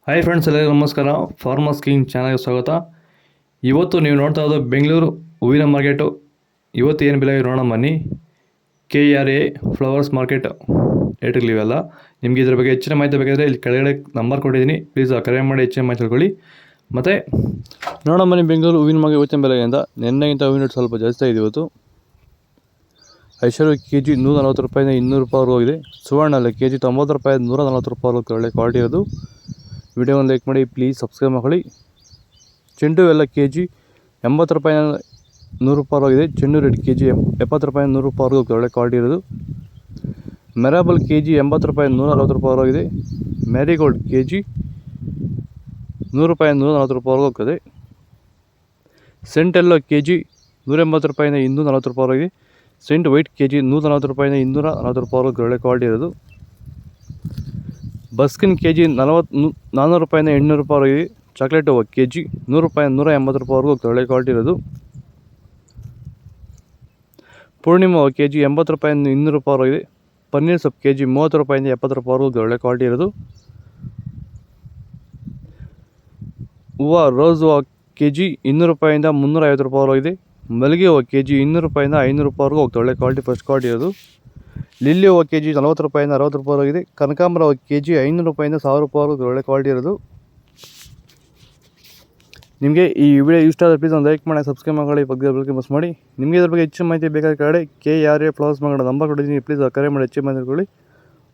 Hi friends, ಎಲ್ಲರಿಗೂ ನಮಸ್ಕಾರ. Farmers king ಚಾನಲ್ಗೆ ಸ್ವಾಗತ. ಇವತ್ತು ನೀವು ನೋಡ್ತಾ ಇರೋದು ಬೆಂಗಳೂರು ಹೂವಿನ ಮಾರ್ಕೆಟು. ಇವತ್ತು ಏನು ಬೆಲೆ ನೋಡೋಣ ಬನ್ನಿ. KRA ಫ್ಲವರ್ಸ್ ಮಾರ್ಕೆಟ್ ರೇಟ್ಗಳಿವೆಲ್ಲ. ನಿಮಗೆ ಇದ್ರ ಬಗ್ಗೆ ಹೆಚ್ಚಿನ ಮಾಹಿತಿ ಬೇಕಾದರೆ ಇಲ್ಲಿ ಕೆಳಗಡೆ ನಂಬರ್ ಕೊಟ್ಟಿದ್ದೀನಿ, ಪ್ಲೀಸ್ ಕರೆ ಮಾಡಿ ಹೆಚ್ಚಿನ ಮಾಹಿತಿ ತಿಳ್ಕೊಳ್ಳಿ. ಮತ್ತು ನೋಡೋಣ ಬನ್ನಿ ಬೆಂಗಳೂರು ಹೂವಿನ ಮಾರ್ಕೆಟ್ ಇವತ್ತಿನ ಬೆಲೆಯಿಂದ. ನಿನ್ನೆಗಿಂತ ಹೂವಿನ ರೇಟ್ ಸ್ವಲ್ಪ ಜಾಸ್ತಿ ಆಗಿದೆ ಇವತ್ತು. ಐಶ್ವರ್ಯ KG 140 ರೂಪಾಯಿಂದ 200 ರೂಪಾಯಿವರೆಗೂ ಹೋಗಿದೆ. ಸುವರ್ಣ ಅಲ್ಲ KG 90 ರೂಪಾಯಿ 140 ರೂಪಾಯಿವರೆಗೂ ಒಳ್ಳೆ ಕ್ವಾಲಿಟಿ ಇರೋದು. ವಿಡಿಯೋವನ್ನು ಲೈಕ್ ಮಾಡಿ, ಪ್ಲೀಸ್ ಸಬ್ಸ್ಕ್ರೈಬ್ ಮಾಡಿ. ಚೆಂಡು ಎಲ್ಲ KG 80 ರೂಪಾಯಿ 100 ರೂಪಾಯಿವರೆಗಿದೆ. ಚೆಂಡು ರೆಡ್ KG 70 ರೂಪಾಯಿ 100 ರೂಪಾಯಿವರೆಗೂ ಒಳ್ಳೆ ಕ್ವಾಲಿಟಿ ಇರೋದು. ಮೆರಾಬಲ್ KG 80 ರೂಪಾಯಿ 140 ರೂಪಾಯಿವರೆಗಿದೆ. ಮ್ಯಾರಿಗೋಲ್ಡ್ KG 100 ರೂಪಾಯಿ 140 ರೂಪಾಯಿವರೆಗೂ ಹೋಗ್ತದೆ. ಸೆಂಟ್ ಎಲ್ಲೋ KG 180 ರೂಪಾಯಿಂದ 240 ರೂಪಾಯಿವರೆಗಿದೆ. ಸೆಂಟ್ ವೈಟ್ KG 140 ರೂಪಾಯಿಂದ 240 ರೂಪಾಯಿವರೆಗೂ ಒಳ್ಳೆ ಕ್ವಾಲಿಟಿ ಇರೋದು. ಬಸ್ಕಿನ್ KG 400 ರೂಪಾಯಿಂದ 800 ರೂಪಾಯಿವರೆಗಿದೆ. ಚಾಕ್ಲೇಟ್ ಹೂವು KG 100 ರೂಪಾಯಿ 180 ರೂಪಾಯಿವರೆಗೂ ಒಳ್ಳೆ ಕ್ವಾಲಿಟಿ ಇರೋದು. ಪೂರ್ಣಿಮಾ ಹೂವು KG 80 ರೂಪಾಯಿಂದ 200 ರೂಪಾಯಿವರೆಗಿದೆ. ಪನ್ನೀರ್ ಸೊಪ್ಪು KG 30 ರೂಪಾಯಿಂದ 70 ರೂಪಾಯಿವರೆಗೂ ಒಳ್ಳೆ ಕ್ವಾಲಿಟಿ ಇರೋದು. ಹೂವು ರೋಸ್ ಹೂವು KG 200 ರೂಪಾಯಿಂದ 350 ರೂಪಾಯಿವರೆಗಿದೆ. ಮಲ್ಲಿಗೆ ಹೂವು KG 200 ರೂಪಾಯಿಂದ 500 ರೂಪಾಯಿವರೆಗೂ ಒಳ್ಳೆ ಕ್ವಾಲಿಟಿ ಫಸ್ಟ್ ಕ್ವಾಲಿಟಿ ಇರೋದು. ಲಿಲ್ಲಿ ಹೂವು KG 40 ರೂಪಾಯಿಂದ 60 ರೂಪಾಯಿವರೆಗಿದೆ. ಕನಕಾಂಬರ ಹೂವು KG 500 ರೂಪಾಯಿಂದ 1000 ರೂಪಾಯಿವರೆಗೂ ಒಳ್ಳೆ ಕ್ವಾಲಿಟಿ ಇರೋದು. ನಿಮಗೆ ಈ ವಿಡಿಯೋ ಇಷ್ಟ ಆದರೆ ಪ್ಲೀಸ್ ಒಂದು ಲೈಕ್ ಮಾಡಿ, ಸಬ್ಸ್ಕ್ರೈಬ್ ಮಾಡಿ, ಬಗ್ಗೆ ಮಿಸ್ ಮಾಡಿ. ನಿಮಗೆ ಇದ್ರ ಬಗ್ಗೆ ಹೆಚ್ಚಿನ ಮಾಹಿತಿ ಬೇಕಾದ ಕಡೆ KRA ಫ್ಲವರ್ಸ್ ಮಾರ್ಕೆಟ್ ನಂಬರ್ ಕೊಟ್ಟಿದ್ದೀನಿ, ಪ್ಲೀಸ್ ಕರೆ ಮಾಡಿ ಹೆಚ್ಚಿನ ಮಾಹಿತಿ ತಿಳ್ಕೊಳ್ಳಿ.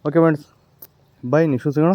ಓಕೆ ಫ್ರೆಂಡ್ಸ್, ಬಾಯ್. ನೆಕ್ಸ್ಟ್ ಸಿಗೋಣ.